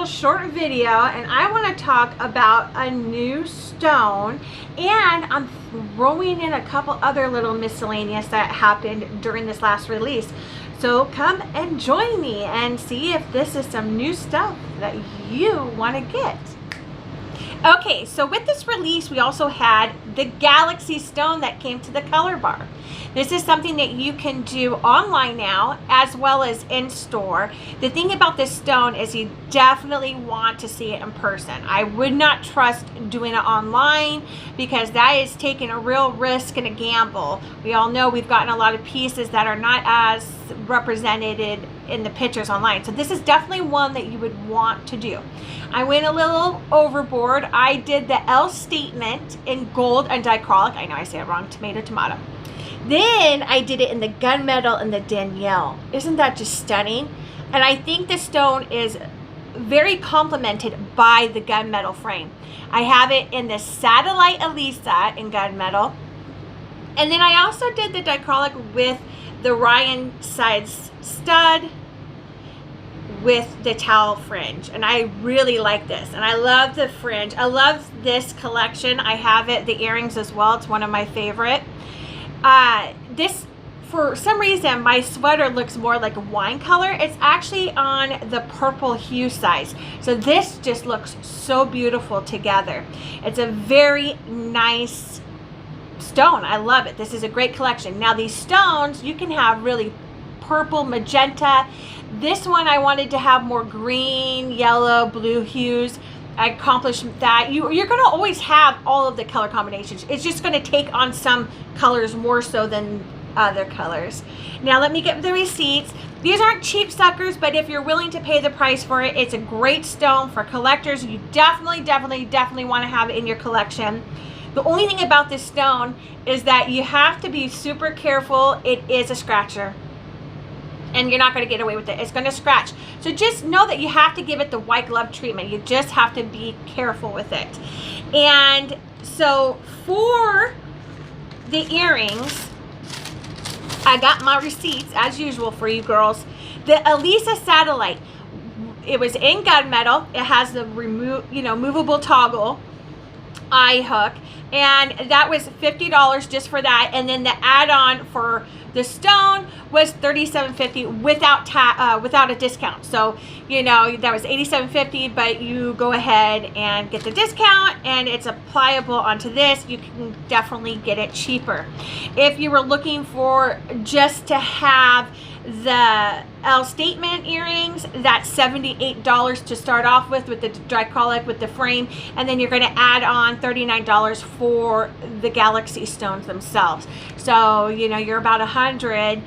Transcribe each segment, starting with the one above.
little short video, and I want to talk about a new stone, and I'm throwing in a couple other little miscellaneous that happened during this last release. So come and join me and see if this is some new stuff that you want to get. Okay, so with this release, we also had the Galaxy Stone that came to the color bar. This is something that you can do online now as well as in store. The thing about this stone is you definitely want to see it in person. I would not trust doing it online because that is taking a real risk and a gamble. We all know we've gotten a lot of pieces that are not as represented in the pictures online. So this is definitely one that you would want to do. I went a little overboard. I did the L statement in gold and diacrylic. I know I said it wrong, tomato. Then I did it in the gunmetal and the Danielle. Isn't that just stunning? And I think the stone is very complemented by the gunmetal frame. I have it in the Satellite Elisa in gunmetal. And then I also did the diacrylic with the Ryan sides stud with the towel fringe, and I really like this, and I love the fringe. I love this collection. I have it, the earrings as well. It's one of my favorite. This, for some reason, my sweater looks more like a wine color. It's actually on the purple hue size, so this just looks so beautiful together. It's a very nice stone. I love it. This is a great collection. Now these stones, you can have really purple, magenta. This one I wanted to have more green, yellow, blue hues. I accomplished that. You're going to always have all of the color combinations. It's just going to take on some colors more so than other colors. Now let me get the receipts. These aren't cheap suckers, but if you're willing to pay the price for it, it's a great stone for collectors. You definitely want to have it in your collection. The only thing about this stone is that you have to be super careful. It is a scratcher, and you're not going to get away with it. It's going to scratch. So just know that you have to give it the white glove treatment. You just have to be careful with it. And so for the earrings, I got my receipts as usual for you girls. The Elisa Satellite, it was in gunmetal. It has the movable toggle eye hook, and that was $50 just for that. And then the add-on for the stone was $37.50 without a discount. So that was $87.50, but you go ahead and get the discount, and it's applicable onto this. You can definitely get it cheaper. If you were looking for just to have the L statement earrings, that's $78 to start off with the diacrylic with the frame, and then you're going to add on $39 for the Galaxy stones themselves. So you're about $100,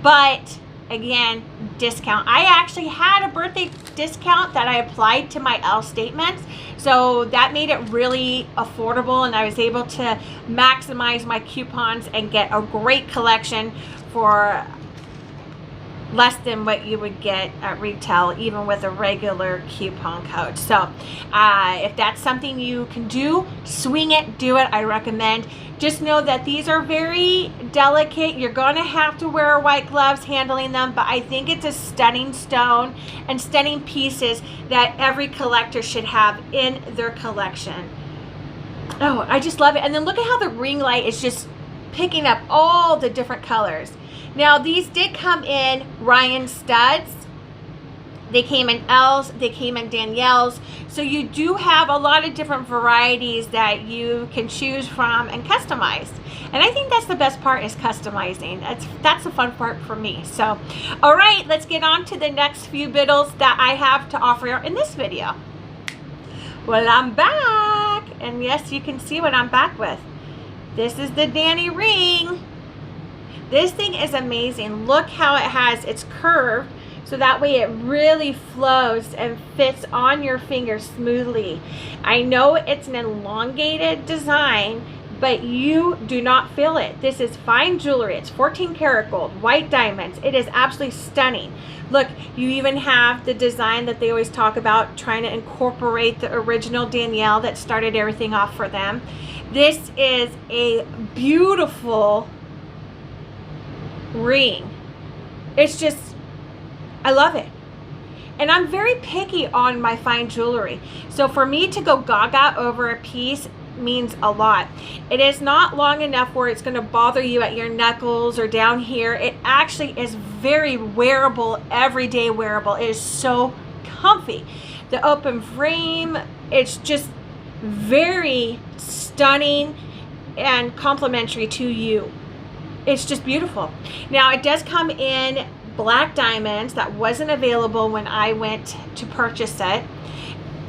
but again, discount. I actually had a birthday discount that I applied to my L statements, so that made it really affordable, and I was able to maximize my coupons and get a great collection for less than what you would get at retail, even with a regular coupon code. So if that's something you can do, swing it, do it. I recommend. Just know that these are very delicate. You're going to have to wear white gloves handling them, but I think it's a stunning stone and stunning pieces that every collector should have in their collection. Oh, I just love it. And then look at how the ring light is just picking up all the different colors. Now these did come in Ryan studs. They came in L's, they came in Danielle's. So you do have a lot of different varieties that you can choose from and customize. And I think that's the best part, is customizing. That's the fun part for me. So, all right, let's get on to the next few biddles that I have to offer in this video. Well, I'm back. And yes, you can see what I'm back with. This is the Dani ring. This thing is amazing. Look how it has, it's curved, so that way it really flows and fits on your finger smoothly. I know it's an elongated design, but you do not feel it. This is fine jewelry. It's 14 karat gold, white diamonds. It is absolutely stunning. Look, you even have the design that they always talk about, trying to incorporate the original Danielle that started everything off for them. This is a beautiful ring. It's just, I love it. And I'm very picky on my fine jewelry. So for me to go gaga over a piece means a lot. It is not long enough where it's going to bother you at your knuckles or down here. It actually is very wearable, everyday wearable. It is so comfy. The open frame, it's just very stunning and complimentary to you. It's just beautiful. Now it does come in black diamonds. That wasn't available when I went to purchase it.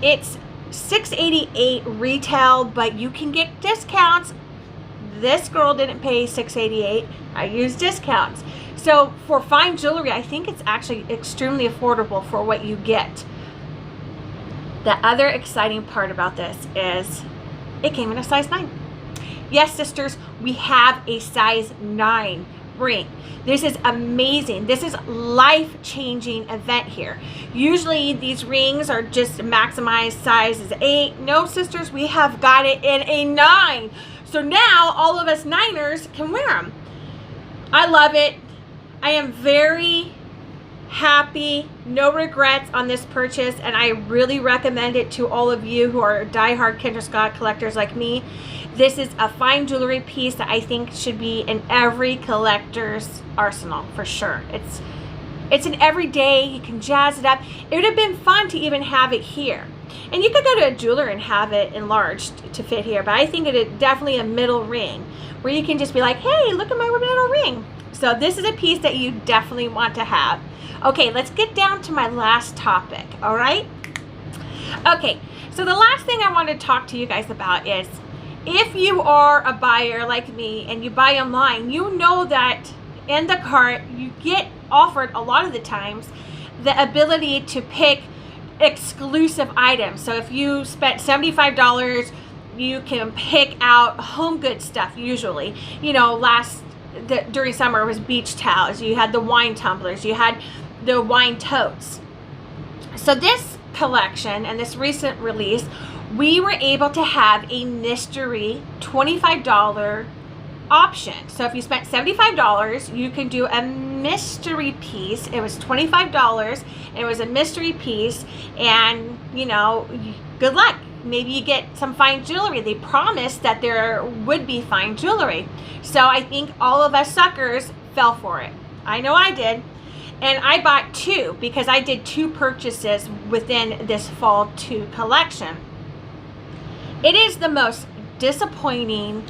It's $688 retail, but you can get discounts. This girl didn't pay $688. I used discounts. So for fine jewelry, I think it's actually extremely affordable for what you get. The other exciting part about this is it came in a size 9. Yes, sisters, we have a size 9 ring. This is amazing. This is life-changing event here. Usually these rings are just maximized sizes 8. No, sisters, we have got it in a 9. So now all of us Niners can wear them. I love it. I am very happy, no regrets on this purchase, and I really recommend it to all of you who are diehard Kendra Scott collectors like me. This is a fine jewelry piece that I think should be in every collector's arsenal for sure. It's an everyday, you can jazz it up. It would have been fun to even have it here. And you could go to a jeweler and have it enlarged to fit here, but I think it is definitely a middle ring where you can just be like, hey, look at my middle ring. So this is a piece that you definitely want to have. Okay, let's get down to my last topic, all right? Okay, so the last thing I want to talk to you guys about is if you are a buyer like me and you buy online, you know that in the cart you get offered a lot of the times the ability to pick exclusive items. So if you spent $75, you can pick out home goods stuff usually. You know, during summer it was beach towels, you had the wine tumblers, you had the wine totes. So this collection and this recent release, we were able to have a mystery $25 option. So if you spent $75, you can do a mystery piece. It was $25. It was a mystery piece, and you know, good luck. Maybe you get some fine jewelry. They promised that there would be fine jewelry. So I think all of us suckers fell for it. I know I did. And I bought 2 because I did 2 purchases within this fall 2 collection. It is the most disappointing.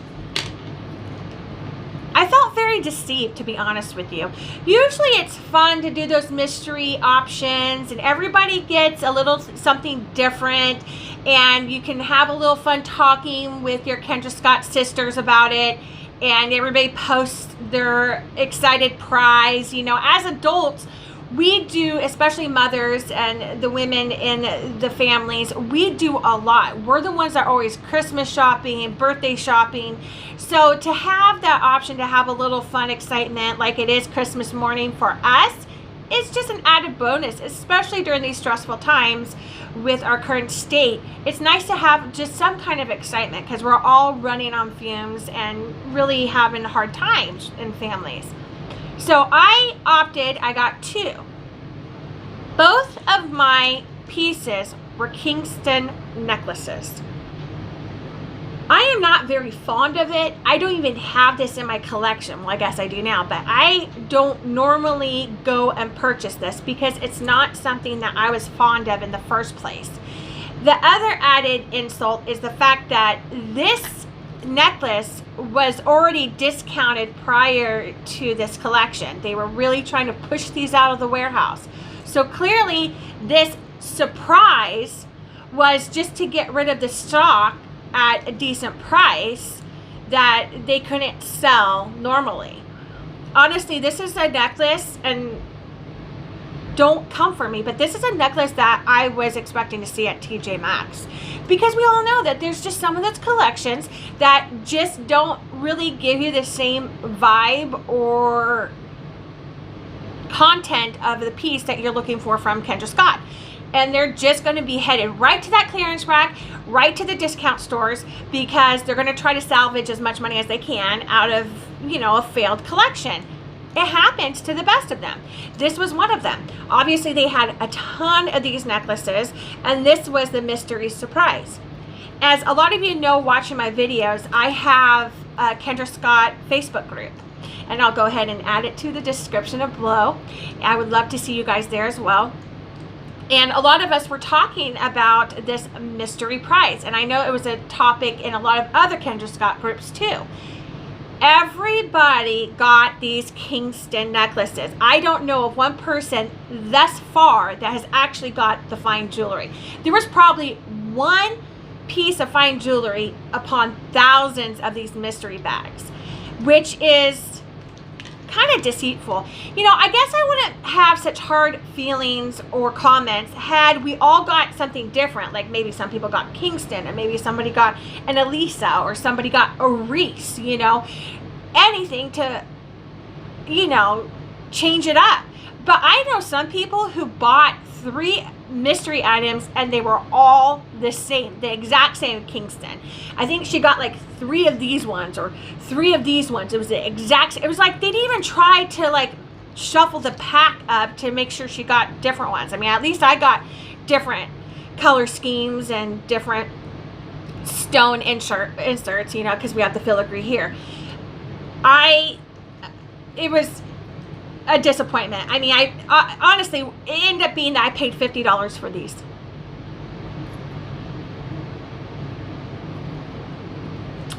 I felt very deceived, to be honest with you. Usually it's fun to do those mystery options and everybody gets a little something different, and you can have a little fun talking with your Kendra Scott sisters about it, and everybody posts their excited prize. You know, as adults, we do, especially mothers and the women in the families, we do a lot. We're the ones that are always Christmas shopping and birthday shopping. So to have that option to have a little fun excitement like it is Christmas morning for us, it's just an added bonus, especially during these stressful times with our current state. It's nice to have just some kind of excitement because we're all running on fumes and really having hard times in families. So I got 2. Both of my pieces were Kingston necklaces. I am not very fond of it. I don't even have this in my collection. Well, I guess I do now, but I don't normally go and purchase this because it's not something that I was fond of in the first place. The other added insult is the fact that this necklace was already discounted prior to this collection. They were really trying to push these out of the warehouse. So clearly this surprise was just to get rid of the stock at a decent price that they couldn't sell normally. Honestly, this is a necklace, and don't come for me, but this is a necklace that I was expecting to see at TJ Maxx, because we all know that there's just some of those collections that just don't really give you the same vibe or content of the piece that you're looking for from Kendra Scott. And they're just going to be headed right to that clearance rack, right to the discount stores, because they're going to try to salvage as much money as they can out of, you know, a failed collection. It happens to the best of them. This was one of them. Obviously, they had a ton of these necklaces, and this was the mystery surprise. As a lot of you know watching my videos, I have a Kendra Scott Facebook group, and I'll go ahead and add it to the description below. I would love to see you guys there as well. And a lot of us were talking about this mystery prize, and I know it was a topic in a lot of other Kendra Scott groups too. Everybody got these Kingston necklaces. I don't know of one person thus far that has actually got the fine jewelry. There was probably one piece of fine jewelry upon thousands of these mystery bags, which is kind of deceitful. You know, I guess I wouldn't have such hard feelings or comments had we all got something different. Like maybe some people got Kingston, and maybe somebody got an Elisa, or somebody got a Reese, you know, anything to, you know, change it up. But I know some people who bought 3 mystery items and they were all the same, the exact same Kingston. I think she got like 3 of these ones or 3 of these ones. It was the exact, it was like they didn't even try to like shuffle the pack up to make sure she got different ones. I mean, at least I got different color schemes and different stone inserts, you know, because we have the filigree here. It was a disappointment. I mean, I honestly, it ended up being that I paid $50 for these.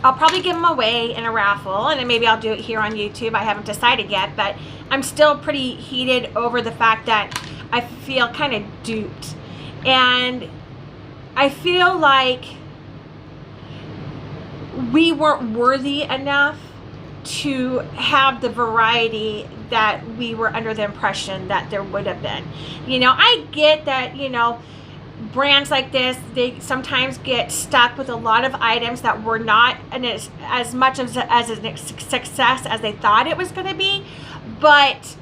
I'll probably give them away in a raffle, and then maybe I'll do it here on YouTube. I haven't decided yet, but I'm still pretty heated over the fact that I feel kind of duped. And I feel like we weren't worthy enough to have the variety that we were under the impression that there would have been. You know, I get that, you know, brands like this, they sometimes get stuck with a lot of items that were not as much as a success as they thought it was going to be. But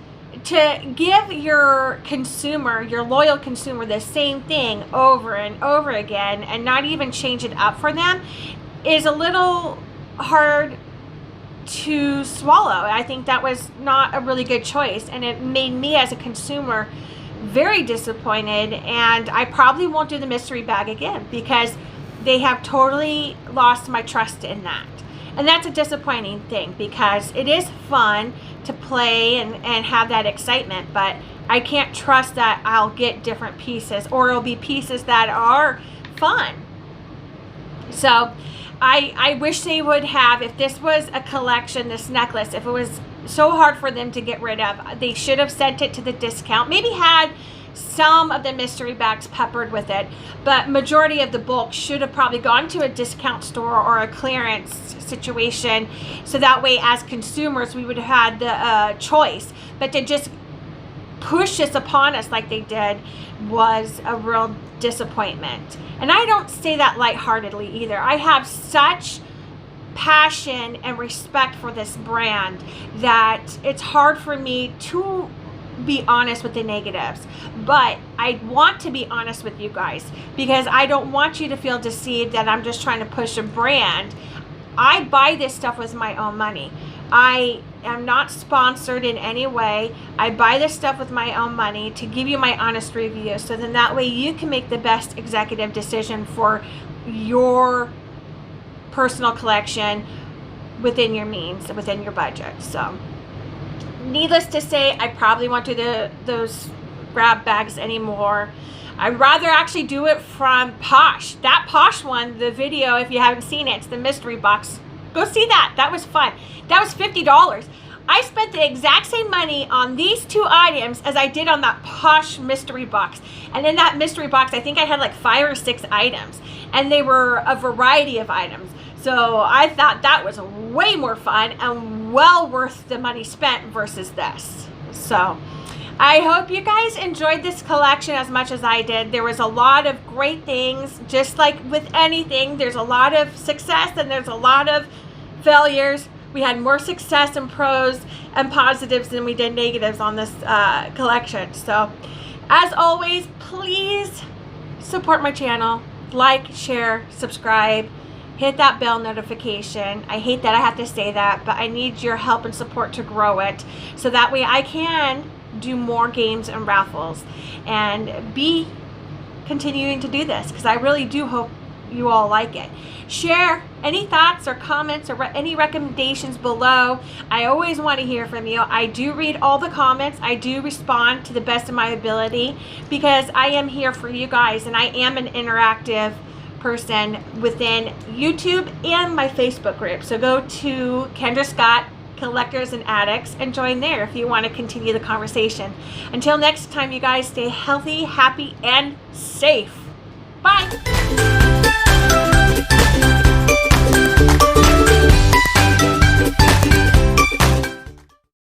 to give your consumer, your loyal consumer, the same thing over and over again and not even change it up for them is a little hard to swallow. I think that was not a really good choice, and it made me as a consumer very disappointed, and I probably won't do the mystery bag again because they have totally lost my trust in that. And that's a disappointing thing because it is fun to play and have that excitement, but I can't trust that I'll get different pieces, or it'll be pieces that are fun. So I wish they would have, if this was a collection, this necklace, if it was so hard for them to get rid of, they should have sent it to the discount. Maybe had some of the mystery bags peppered with it, but majority of the bulk should have probably gone to a discount store or a clearance situation, so that way as consumers we would have had the choice. But to just push this upon us like they did was a real disappointment. And I don't say that lightheartedly either. I have such passion and respect for this brand that it's hard for me to be honest with the negatives, but I want to be honest with you guys because I don't want you to feel deceived that I'm just trying to push a brand. I buy this stuff with my own money. I am not sponsored in any way. I buy this stuff with my own money to give you my honest review, so then that way you can make the best executive decision for your personal collection within your means, within your budget. So needless to say, I probably won't do those grab bags anymore. I'd rather actually do it from Posh. That Posh one, the video, if you haven't seen it, it's the mystery box. Go see that. That was fun. That was $50. I spent the exact same money on these 2 items as I did on that Posh mystery box. And in that mystery box, I think I had like 5 or 6 items. And they were a variety of items. So I thought that was way more fun and well worth the money spent versus this. So I hope you guys enjoyed this collection as much as I did. There was a lot of great things. Just like with anything, there's a lot of success and there's a lot of failures. We had more success and pros and positives than we did negatives on this collection. So as always, please support my channel. Like, share, subscribe. hit that bell notification. I hate that I have to say that, but I need your help and support to grow it, so that way I can do more games and raffles and be continuing to do this, because I really do hope you all like it. Share any thoughts or comments or any recommendations below. I always want to hear from you. I do read all the comments. I do respond to the best of my ability, because I am here for you guys, and I am an interactive person within YouTube and my Facebook group. So go to Kendra Scott Collectors and Addicts and join there if you want to continue the conversation. Until next time, you guys, stay healthy, happy, and safe. Bye.